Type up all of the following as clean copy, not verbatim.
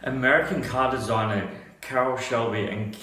American car designer Carroll Shelby and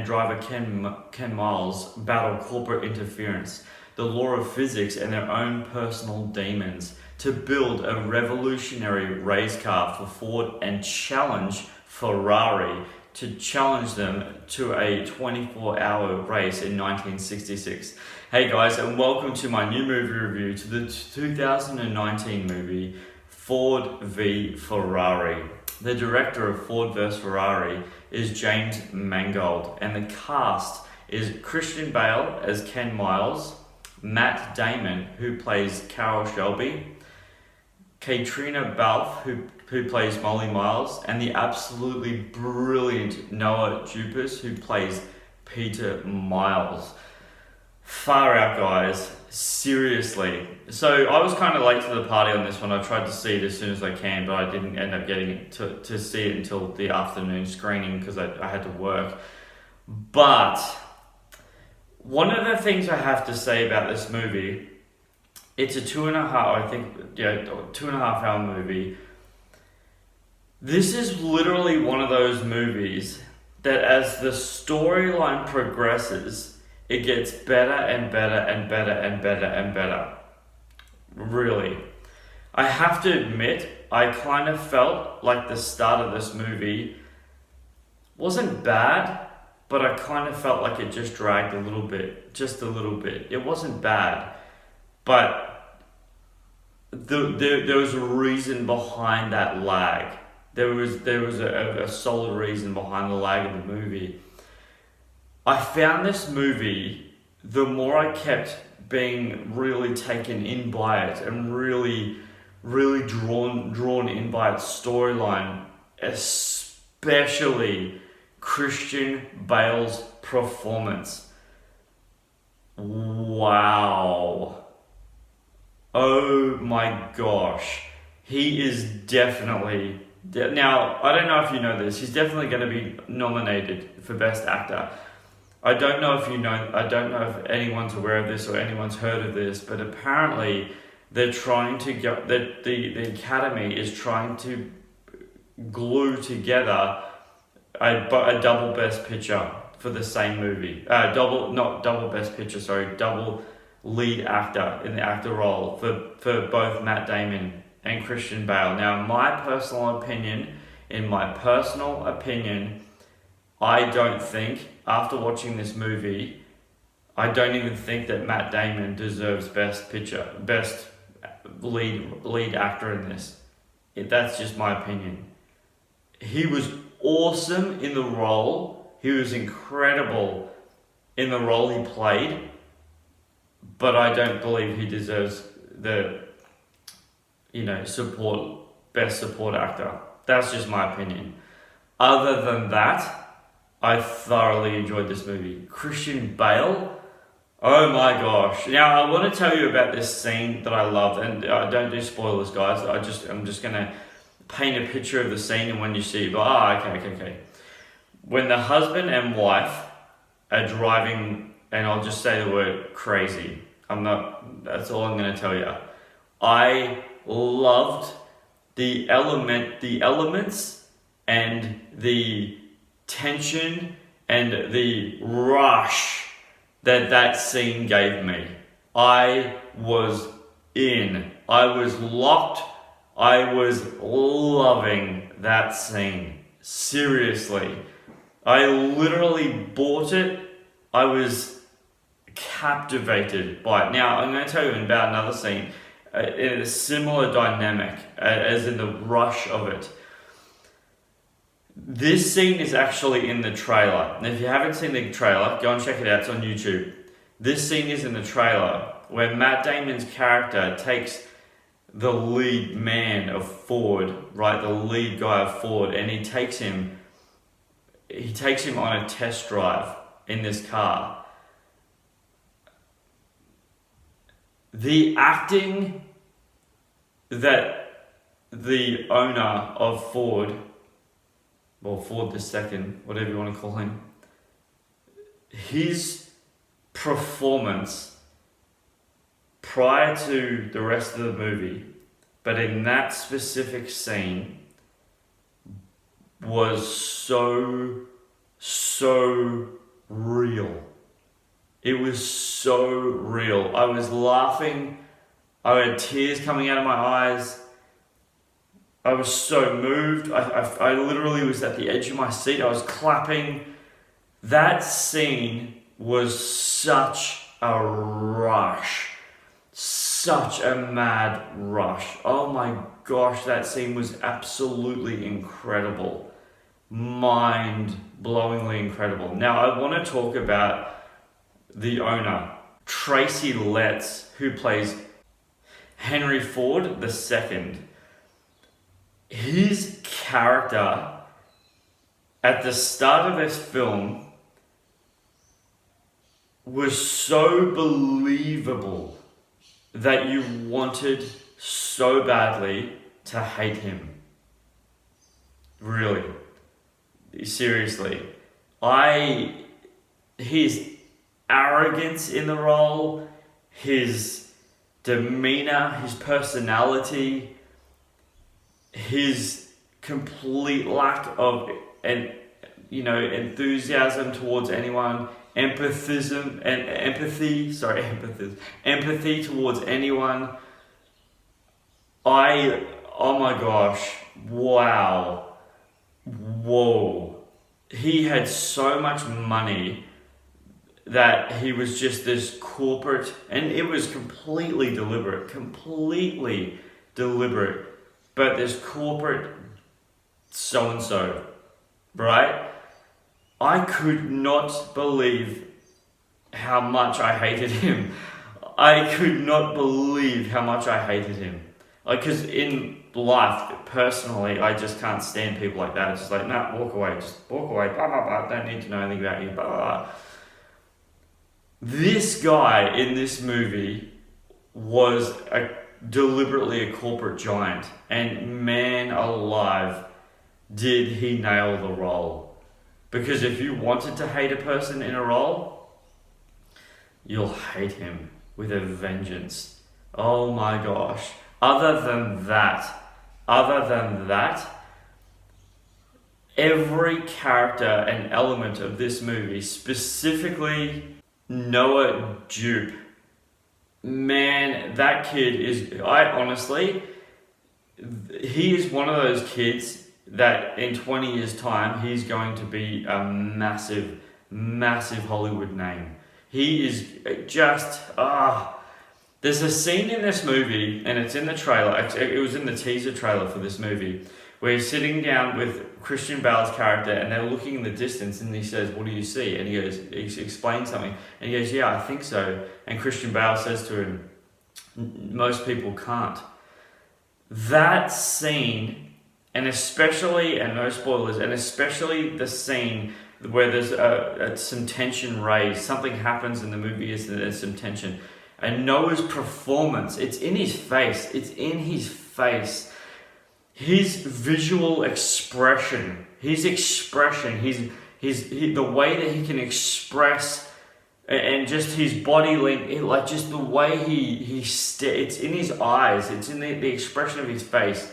driver Ken Miles battle corporate interference, the law of physics, and their own personal demons to build a revolutionary race car for Ford and challenge Ferrari to challenge them to a 24-hour race in 1966. Hey guys, and welcome to my new movie review to the 2019 movie Ford v Ferrari. The director of Ford vs Ferrari is James Mangold, and the cast is Christian Bale as Ken Miles, Matt Damon, who plays Carroll Shelby, Katrina Balfe, who plays Molly Miles, and the absolutely brilliant Noah Jupe, who plays Peter Miles. Far out, guys. Seriously. So I was kind of late to the party on this one. I tried to see it as soon as I can, but I didn't end up getting to see it until the afternoon screening because I had to work. But one of the things I have to say about this movie, it's a 2.5 hour movie. This is literally one of those movies that as the storyline progresses, it gets better and better and better and better and better. Really. I have to admit, I kind of felt like the start of this movie wasn't bad, but I kind of felt like it just dragged a little bit. Just a little bit. It wasn't bad, but there was a reason behind that lag. There was a solid reason behind the lag of the movie. I found this movie, the more I kept being really taken in by it and really drawn in by its storyline, especially Christian Bale's performance. Wow. Oh my gosh. He is definitely... Now, I don't know if you know this, he's definitely going to be nominated for Best Actor. I don't know if anyone's aware of this or anyone's heard of this, but apparently they're trying to get, the Academy is trying to glue together a double Best Picture for the same movie. Double lead actor in the actor role for both Matt Damon and Christian Bale. Now, in my personal opinion, I don't think, after watching this movie, I don't even think that Matt Damon deserves best lead actor in this. That's just my opinion. He was awesome in the role. He was incredible in the role he played, but I don't believe he deserves the best support actor. That's just my opinion. Other than that, I thoroughly enjoyed this movie. Christian Bale, oh my gosh. Now, I want to tell you about this scene that I loved, and don't do spoilers, guys. I'm just going to paint a picture of the scene, and when you see it, okay. When the husband and wife are driving, and I'll just say the word crazy. That's all I'm going to tell you. I loved the elements and the tension and the rush that scene gave me. I was in. I was locked. I was loving that scene. Seriously. I literally bought it. I was captivated by it. Now, I'm going to tell you about another scene in a similar dynamic as in the rush of it. This scene is actually in the trailer. And if you haven't seen the trailer, go and check it out. It's on YouTube. This scene is in the trailer where Matt Damon's character takes the lead man of Ford, right? The lead guy of Ford, and he takes him on a test drive in this car. The acting that the owner of Ford, or Ford the second, whatever you want to call him, his performance prior to the rest of the movie, but in that specific scene, was so real. It was so real. I was laughing. I had tears coming out of my eyes. I was so moved. I literally was at the edge of my seat. I was clapping. That scene was such a rush. Such a mad rush. Oh my gosh, that scene was absolutely incredible. Mind-blowingly incredible. Now, I want to talk about the owner, Tracy Letts, who plays Henry Ford II. His character at the start of this film was so believable that you wanted so badly to hate him. Really. Seriously. His arrogance in the role, his demeanor, his personality, his complete lack of enthusiasm towards anyone, empathy towards anyone. Oh my gosh, wow, whoa. He had so much money that he was just this corporate, and it was completely deliberate, but this corporate so-and-so, right? I could not believe how much I hated him. I could not believe how much I hated him. Like, because in life, personally, I just can't stand people like that. It's just like, nah, walk away, blah, blah, blah, don't need to know anything about you, blah, blah, blah. This guy in this movie was deliberately a corporate giant, and man alive, did he nail the role. Because if you wanted to hate a person in a role, you'll hate him with a vengeance. Oh my gosh. Other than that, every character and element of this movie, specifically Noah Jupe, man, that kid is, he is one of those kids that in 20 years' time, he's going to be a massive, massive Hollywood name. He is just, there's a scene in this movie, and it's in the trailer, it was in the teaser trailer for this movie, where he's sitting down with Christian Bale's character, and they're looking in the distance, and he says, "What do you see?" And he explains something, and he goes, "Yeah, I think so." And Christian Bale says to him, "Most people can't." That scene, and no spoilers, and especially the scene where there's some tension raised, something happens in the movie, there's some tension. And Noah's performance, it's in his face. His visual expression, the way that he can express, and just his body length, like just the way it's in his eyes, it's in the expression of his face.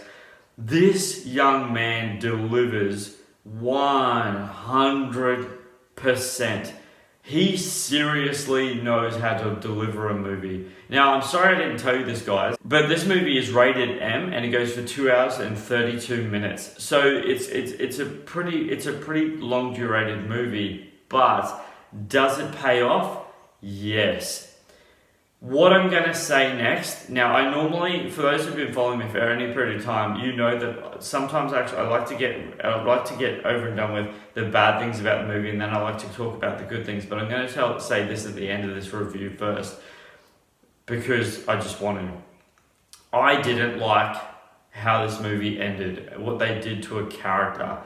This young man delivers 100%. He seriously knows how to deliver a movie. Now, I'm sorry I didn't tell you this, guys, but this movie is rated M, and it goes for 2 hours and 32 minutes. So it's a pretty long durated movie, but does it pay off? Yes. What I'm going to say next, now I normally, for those who've been following me for any period of time, you know that sometimes actually I'd like to get over and done with the bad things about the movie, and then I like to talk about the good things, but I'm going to say this at the end of this review first, because I just want to. I didn't like how this movie ended, what they did to a character,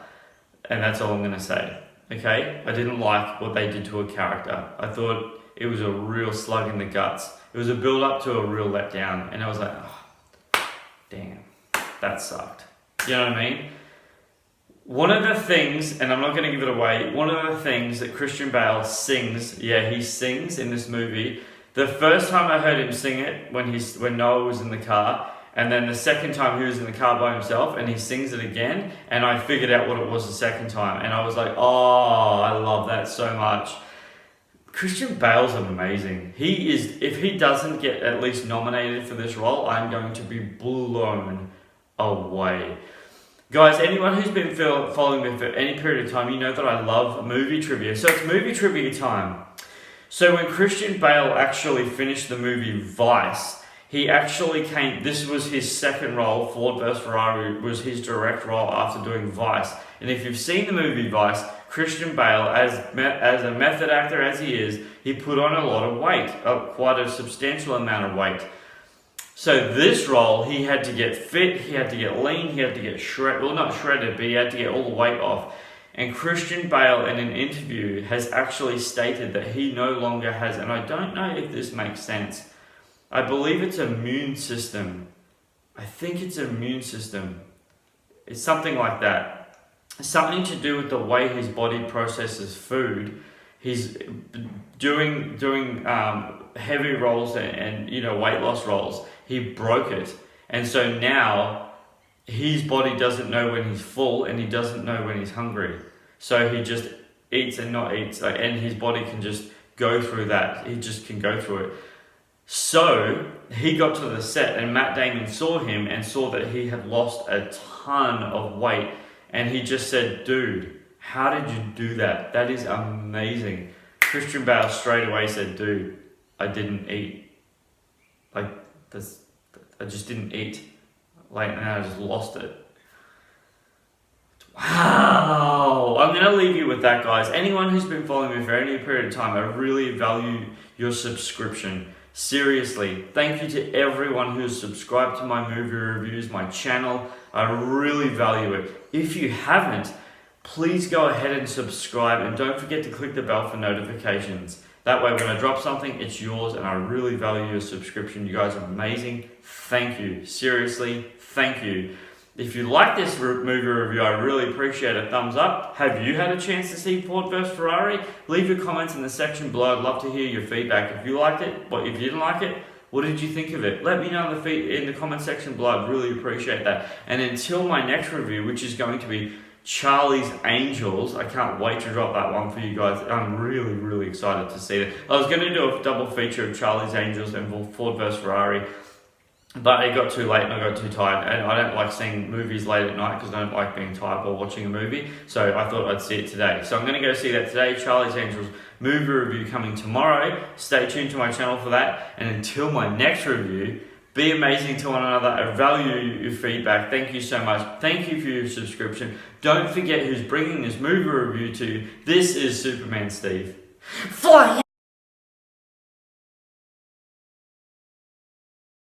and that's all I'm going to say, okay? I didn't like what they did to a character. I thought it was a real slug in the guts. It was a build-up to a real letdown, and I was like, oh, damn, that sucked. You know what I mean? One of the things, and I'm not going to give it away, one of the things that Christian Bale sings, he sings in this movie. The first time I heard him sing it, when Noah was in the car, And then the second time he was in the car by himself and he sings it again, and I figured out what it was the second time, and I was like, oh, I love that so much. Christian Bale's amazing. He is, if he doesn't get at least nominated for this role, I'm going to be blown away. Guys, anyone who's been following me for any period of time, you know that I love movie trivia. So it's movie trivia time. So when Christian Bale actually finished the movie Vice, he actually this was his second role. Ford vs. Ferrari was his direct role after doing Vice. And if you've seen the movie Vice, Christian Bale, as a method actor as he is, he put on a lot of weight, quite a substantial amount of weight. So this role, he had to get fit, he had to get lean, he had to get shredded, well not shredded, but he had to get all the weight off. And Christian Bale in an interview has actually stated that he no longer has, and I don't know if this makes sense, I believe it's immune system. I think it's immune system. It's something like that. Something to do with the way his body processes food. He's doing heavy rolls and weight loss rolls. He broke it, and so now his body doesn't know when he's full and he doesn't know when he's hungry. So he just eats and not eats, and his body can just go through that. He just can go through it. So he got to the set, and Matt Damon saw him and saw that he had lost a ton of weight. And he just said, dude, how did you do that? That is amazing. Christian Bale straight away said, dude, I didn't eat. I just didn't eat. And I just lost it. Wow. I'm going to leave you with that, guys. Anyone who's been following me for any period of time, I really value your subscription. Seriously, thank you to everyone who's subscribed to my movie reviews, my channel. I really value it. If you haven't, please go ahead and subscribe, and don't forget to click the bell for notifications. That way when I drop something, it's yours, and I really value your subscription. You guys are amazing. Thank you. Seriously, thank you. If you like this movie review, I really appreciate a thumbs up. Have you had a chance to see Ford vs. Ferrari? Leave your comments in the section below. I'd love to hear your feedback. If you liked it, but if you didn't like it, what did you think of it? Let me know in the comment section below. I'd really appreciate that. And until my next review, which is going to be Charlie's Angels, I can't wait to drop that one for you guys. I'm really, really excited to see it. I was going to do a double feature of Charlie's Angels and Ford vs. Ferrari, but it got too late and I got too tired, and I don't like seeing movies late at night because I don't like being tired while watching a movie, so I thought I'd see it today. So I'm going to go see that today. Charlie's Angels movie review coming tomorrow. Stay tuned to my channel for that, and until my next review, be amazing to one another. I value your feedback. Thank you so much. Thank you for your subscription. Don't forget who's bringing this movie review to you. This is Superman Steve. Fly!